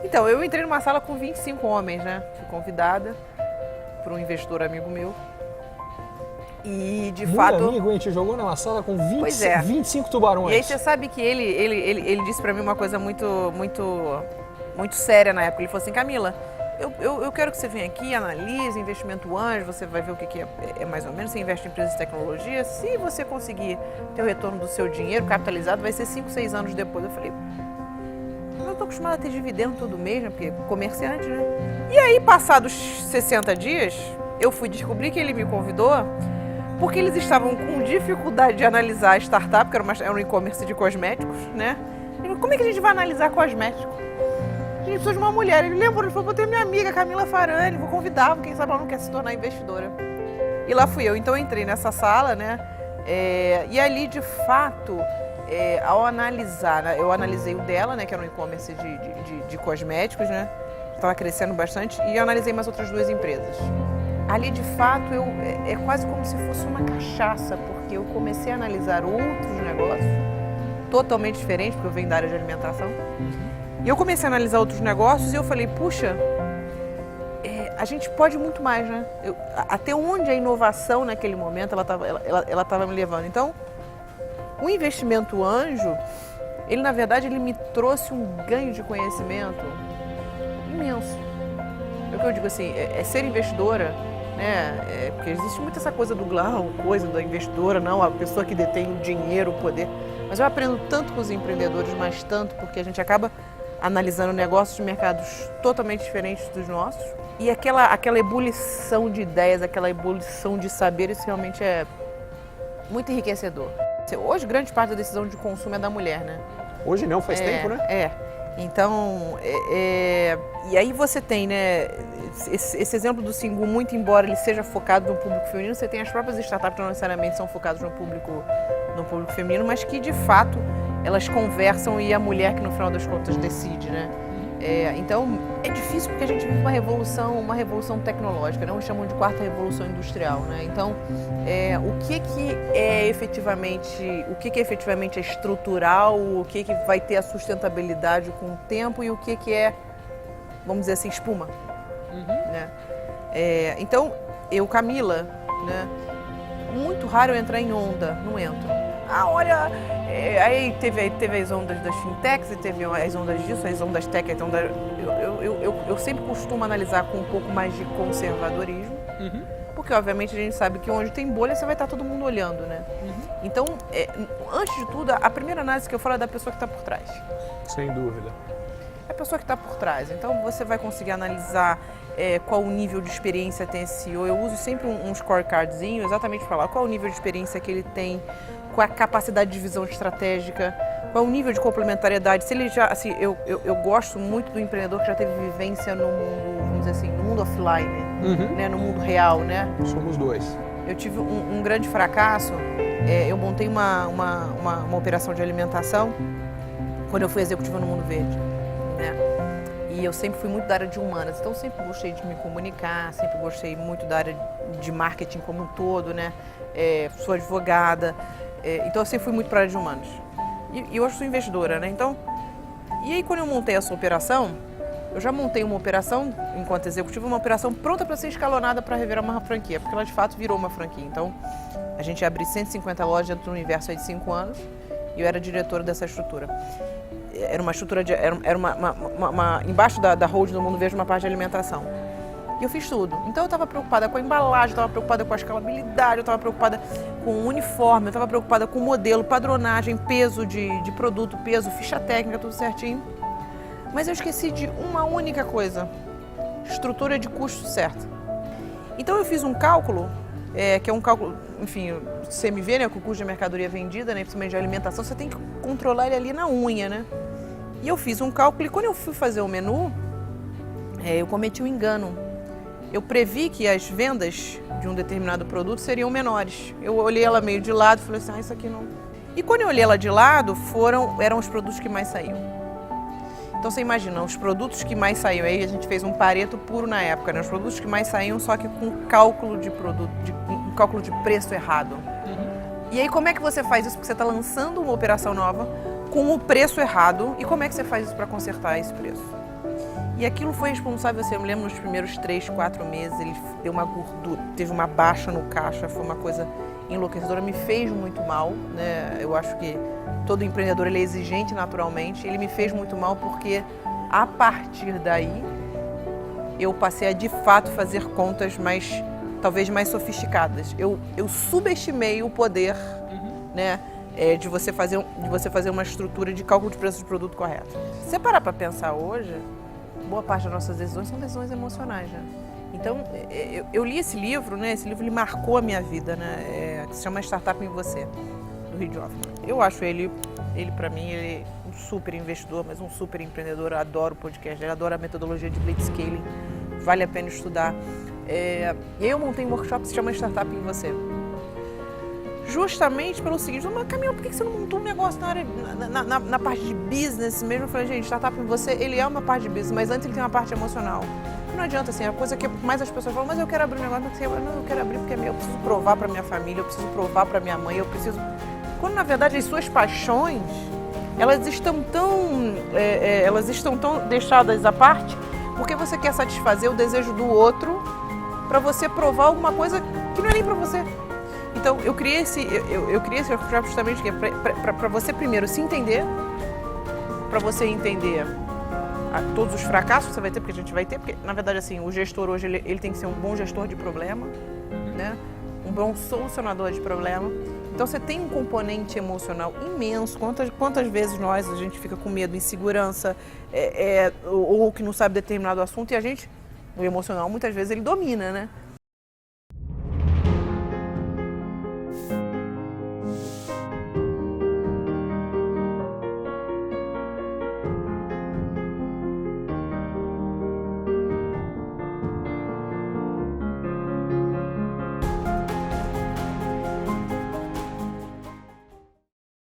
Então, eu entrei numa sala com 25 homens, né? Fui convidada por um investidor amigo meu. E, de Muito fato... amigo, hein? Te jogou numa sala com 20, Pois é. 25 tubarões. E aí você sabe que ele disse pra mim uma coisa muito séria na época. Ele falou assim, Camila, eu quero que você venha aqui, analise investimento anjo, você vai ver o que é mais ou menos, você investe em empresas de tecnologia. Se você conseguir ter o retorno do seu dinheiro capitalizado, vai ser 5, 6 anos depois. Eu falei, eu tô acostumada a ter dividendo todo mês, né? Porque comerciante, né? E aí, passados 60 dias, eu fui descobrir que ele me convidou porque eles estavam com dificuldade de analisar a startup, que era um e-commerce de cosméticos, né? E como é que a gente vai analisar cosmético? A gente precisa de uma mulher. Ele lembrou, ele falou, vou ter minha amiga Camila Farani, vou convidar, quem sabe ela não quer se tornar investidora. E lá fui eu. Então eu entrei nessa sala, né? E ali, de fato, ao analisar, né? Eu analisei o dela, né? Que era um e-commerce de cosméticos, né? Estava crescendo bastante. E eu analisei mais outras 2 empresas. Ali, de fato, é quase como se fosse uma cachaça, porque eu comecei a analisar outros negócios, totalmente diferentes, porque eu venho da área de alimentação. E eu comecei a analisar outros negócios e eu falei, puxa, a gente pode muito mais, né? Até onde a inovação naquele momento ela estava me levando. Então, o investimento anjo, ele na verdade ele me trouxe um ganho de conhecimento imenso. É o que eu digo assim, ser investidora, né? Porque existe muito essa coisa do glauco, coisa da investidora, não, a pessoa que detém o dinheiro, o poder. Mas eu aprendo tanto com os empreendedores, mas tanto, porque a gente acaba analisando negócios de mercados totalmente diferentes dos nossos. E aquela ebulição de ideias, aquela ebulição de saber, isso realmente é muito enriquecedor. Hoje, grande parte da decisão de consumo é da mulher, né? Hoje não, faz tempo, né? Então, e aí você tem, né, esse exemplo do Singu, muito embora ele seja focado no público feminino, você tem as próprias startups que não necessariamente são focadas no público feminino, mas que de fato elas conversam e a mulher que no final das contas decide, né? Então é difícil porque a gente vive uma revolução tecnológica, né? Uns chamam de 4ª revolução industrial, né? Então o que é efetivamente estrutural, o que vai ter a sustentabilidade com o tempo e o que é, vamos dizer assim, espuma, né? Então eu, Camila, né? Muito raro eu entrar em onda, não entro. Olha, aí teve as ondas das fintechs, e teve as ondas disso, as ondas tech, então eu sempre costumo analisar com um pouco mais de conservadorismo, porque obviamente a gente sabe que onde tem bolha você vai estar todo mundo olhando, né? Então, antes de tudo, a primeira análise que eu falo é da pessoa que está por trás. Sem dúvida. É a pessoa que está por trás, então você vai conseguir analisar qual o nível de experiência tem esse CEO. Eu uso sempre um scorecardzinho exatamente para falar qual o nível de experiência que ele tem, qual a capacidade de visão estratégica, qual o nível de complementariedade. Se ele já, assim, eu gosto muito do empreendedor que já teve vivência no mundo, vamos dizer assim, no mundo offline, né, no mundo real, né? Somos 2. Eu tive um grande fracasso. Eu montei uma operação de alimentação quando eu fui executiva no Mundo Verde, né? E eu sempre fui muito da área de humanas, então sempre gostei de me comunicar, sempre gostei muito da área de marketing como um todo, né? Sou advogada, então eu sempre fui muito para a área de humanos. E hoje sou investidora, né? Então, e aí quando eu montei essa operação, eu já montei uma operação, enquanto executiva, uma operação pronta para ser escalonada para revirar uma franquia, porque ela de fato virou uma franquia. Então, a gente ia abrir 150 lojas dentro do universo aí de 5 anos e eu era diretora dessa estrutura. Era uma estrutura era uma embaixo da hold do Mundo Verde, uma parte de alimentação. E eu fiz tudo. Então eu estava preocupada com a embalagem, eu estava preocupada com a escalabilidade, eu estava preocupada com o uniforme, eu estava preocupada com o modelo, padronagem, peso de produto, peso, ficha técnica, tudo certinho. Mas eu esqueci de uma única coisa: estrutura de custo certa. Então eu fiz um cálculo, que é um cálculo, enfim, você me vê, né, com o custo de mercadoria vendida, né, principalmente de alimentação, você tem que controlar ele ali na unha, né? E eu fiz um cálculo e quando eu fui fazer o menu, eu cometi um engano. Eu previ que as vendas de um determinado produto seriam menores. Eu olhei ela meio de lado e falei assim, isso aqui não... E quando eu olhei ela de lado, eram os produtos que mais saíam. Então você imagina, os produtos que mais saíam, aí a gente fez um Pareto puro na época, né? Os produtos que mais saíam, só que com cálculo de produto, um cálculo de preço errado. E aí como é que você faz isso? Porque você está lançando uma operação nova com o preço errado. E como é que você faz isso para consertar esse preço? E aquilo foi responsável, assim, eu me lembro nos primeiros 3, 4 meses, ele deu uma gordura, teve uma baixa no caixa, foi uma coisa enlouquecedora, me fez muito mal, né? Eu acho que todo empreendedor ele é exigente naturalmente, ele me fez muito mal porque a partir daí eu passei a de fato fazer contas talvez mais sofisticadas. Eu subestimei o poder, né, de você fazer uma estrutura de cálculo de preço de produto correto. Se você parar para pensar hoje, boa parte das nossas decisões são decisões emocionais, né? Então, eu li esse livro, né? Esse livro ele marcou a minha vida, né? Que se chama Startup em Você, do Reid Hoffman. Eu acho ele para mim, ele é um super investidor, mas um super empreendedor. Eu adoro o podcast, eu adoro a metodologia de Blitzscaling, vale a pena estudar. E aí eu montei um workshop que se chama Startup em Você. Justamente pelo seguinte, mas Camila, por que você não montou um negócio na parte de business mesmo? Eu falei, gente, Startup em Você, ele é uma parte de business, mas antes ele tem uma parte emocional. Não adianta, assim, a coisa que mais as pessoas falam, mas eu quero abrir um negócio, eu quero abrir porque é meu, eu preciso provar para minha família, eu preciso provar para minha mãe, eu preciso... Quando, na verdade, as suas paixões, elas estão tão deixadas à parte porque você quer satisfazer o desejo do outro para você provar alguma coisa que não é nem para você. Então, eu criei esse workshop justamente para você primeiro se entender, para você entender todos os fracassos que você vai ter, porque a gente vai ter, porque na verdade assim, o gestor hoje ele tem que ser um bom gestor de problema, né? Um bom solucionador de problema. Então você tem um componente emocional imenso. Quantas vezes a gente fica com medo, insegurança, ou que não sabe determinado assunto e o emocional muitas vezes ele domina, né?